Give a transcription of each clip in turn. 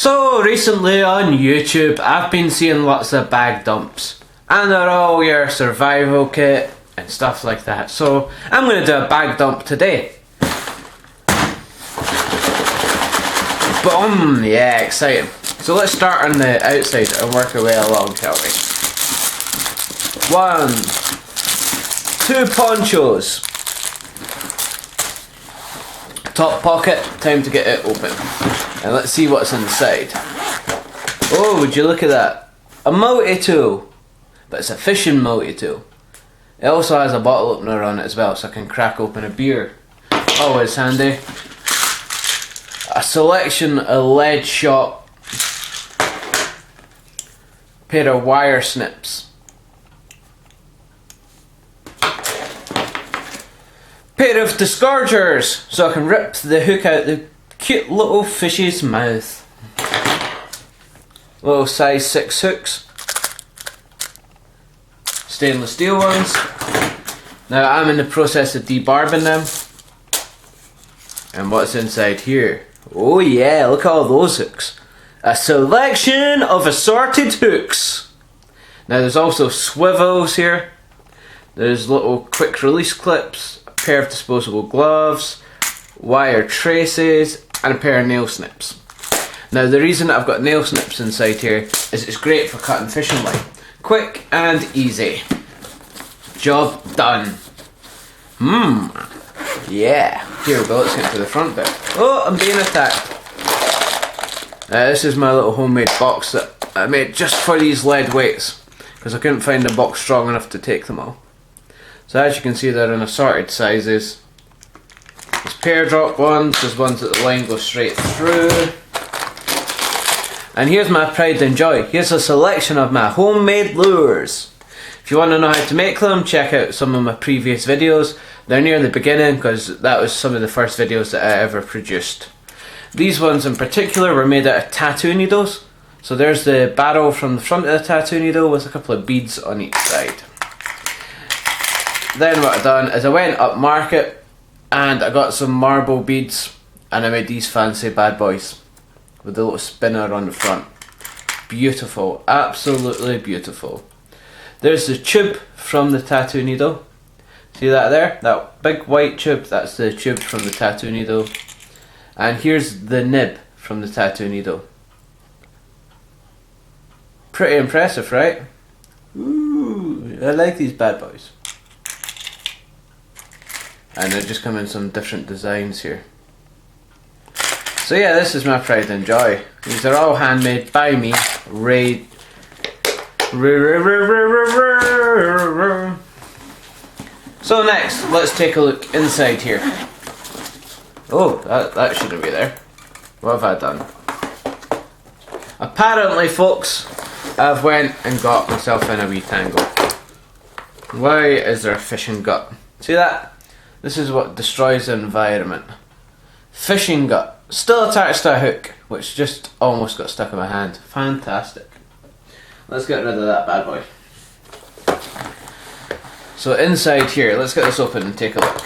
So recently on YouTube I've been seeing lots of bag dumps and they're all your survival kit and stuff like that. So I'm going to do a bag dump today. Boom! Yeah, exciting. So let's start on the outside and work our way along, shall we? 1, 2 ponchos. Top pocket, time to get it open. And let's see what's inside. Oh, would you look at that? A multi-tool. But it's a fishing multi-tool. It also has a bottle opener on it as well, so I can crack open a beer. Always handy. A selection of lead shot. Pair of wire snips. Pair of disgorgers, so I can rip the hook out the cute little fish's mouth. Little size 6 hooks. Stainless steel ones. Now I'm in the process of debarbing them. And what's inside here? Oh yeah, look at all those hooks. A selection of assorted hooks. Now there's also swivels here. There's little quick release clips, a pair of disposable gloves, wire traces, and a pair of nail snips. Now the reason I've got nail snips inside here is it's great for cutting fishing line. Quick and easy. Job done. Yeah. Here we go, let's get to the front bit. Oh, I'm being attacked. This is my little homemade box that I made just for these lead weights, because I couldn't find a box strong enough to take them all. So as you can see, they're in assorted sizes. There's pear drop ones, there's ones that the line goes straight through. And here's my pride and joy. Here's a selection of my homemade lures. If you want to know how to make them, check out some of my previous videos. They're near the beginning because that was some of the first videos that I ever produced. These ones in particular were made out of tattoo needles. So there's the barrel from the front of the tattoo needle with a couple of beads on each side. Then what I've done is I went up market and I got some marble beads and I made these fancy bad boys with the little spinner on the front. Beautiful, absolutely beautiful. There's the tube from the tattoo needle. See that there? That big white tube, that's the tube from the tattoo needle. And here's the nib from the tattoo needle. Pretty impressive, right? Ooh, I like these bad boys. And they just come in some different designs here. So yeah, this is my pride and joy. These are all handmade by me. So next, let's take a look inside here. Oh, that shouldn't be there. What have I done? Apparently, folks, I've went and got myself in a wee tangle. Why is there a fishing gut? See that? This is what destroys the environment. Fishing gut. Still attached to a hook, which just almost got stuck in my hand. Fantastic. Let's get rid of that bad boy. So inside here, let's get this open and take a look.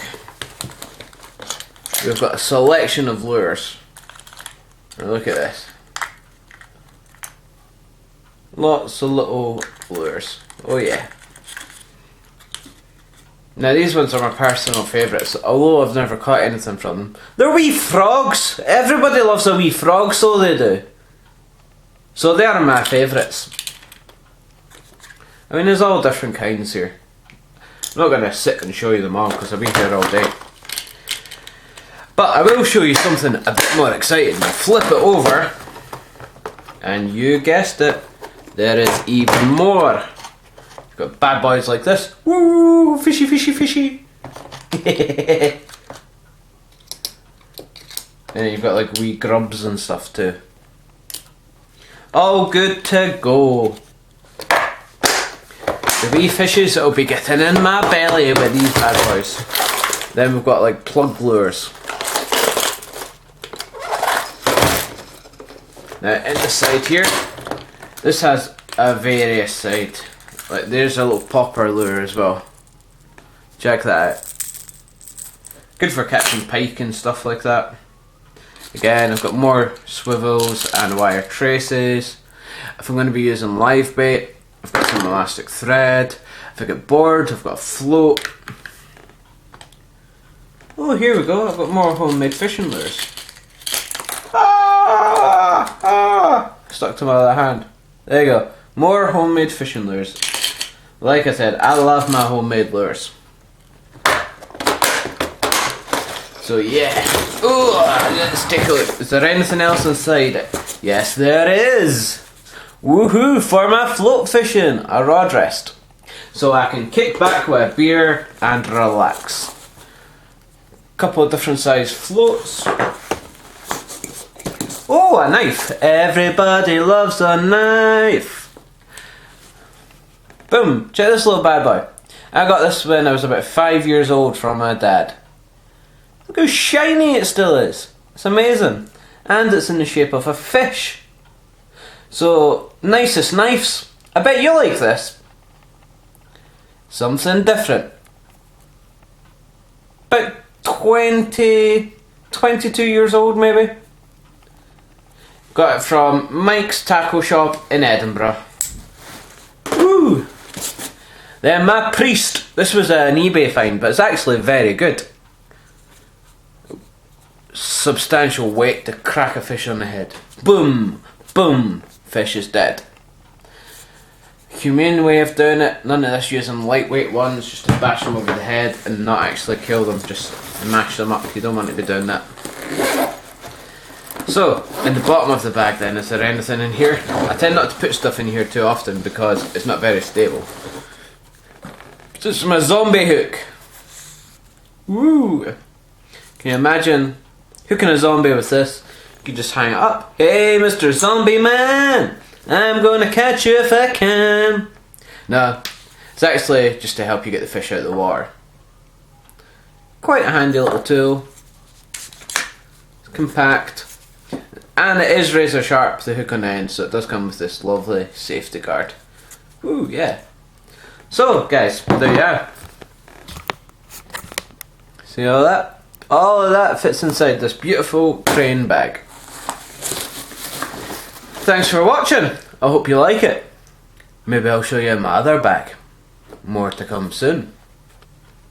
We've got a selection of lures. Now look at this. Lots of little lures. Oh yeah. Now these ones are my personal favourites, although I've never caught anything from them. They're wee frogs! Everybody loves a wee frog, so they do. So they are my favourites. I mean, there's all different kinds here. I'm not going to sit and show you them all because I've been here all day. But I will show you something a bit more exciting. You flip it over, and you guessed it, there is even more. You've got bad boys like this. Woo! Fishy, fishy, fishy. And you've got like wee grubs and stuff too. All good to go. The wee fishes that will be getting in my belly with these bad boys. Then we've got like plug lures. Now in the side here, this has a various side. Like there's a little popper lure as well. Check that out. Good for catching pike and stuff like that. Again, I've got more swivels and wire traces. If I'm going to be using live bait, I've got some elastic thread. If I get bored, I've got a float. Oh, here we go, I've got more homemade fishing lures. Stuck to my other hand. There you go, more homemade fishing lures. Like I said, I love my homemade lures. So yeah, let's take a look. Is there anything else inside it? Yes, there is. Woohoo, for my float fishing, a rod rest. So I can kick back with a beer and relax. Couple of different size floats. Oh, a knife. Everybody loves a knife. Boom, check this little bad boy. I got this when I was about 5 years old from my dad. Look how shiny it still is. It's amazing. And it's in the shape of a fish. So, nicest knives. I bet you like this. Something different. About 22 years old maybe. Got it from Mike's Tackle Shop in Edinburgh. Woo! Then my Priest. This was an eBay find, but it's actually very good. Substantial weight to crack a fish on the head. Boom! Boom! Fish is dead. Humane way of doing it, none of this using lightweight ones, just to bash them over the head and not actually kill them, just mash them up. You don't want to be doing that. So, in the bottom of the bag then, is there anything in here? I tend not to put stuff in here too often because it's not very stable. This is my zombie hook. Woo! Can you imagine hooking a zombie with this? You can just hang it up. Hey, Mr. Zombie Man! I'm gonna catch you if I can. No, it's actually just to help you get the fish out of the water. Quite a handy little tool. It's compact. And it is razor sharp, the hook on the end, so it does come with this lovely safety guard. Ooh, yeah. So, guys, there you are. See all that? All of that fits inside this beautiful crane bag. Thanks for watching. I hope you like it. Maybe I'll show you my other bag. More to come soon.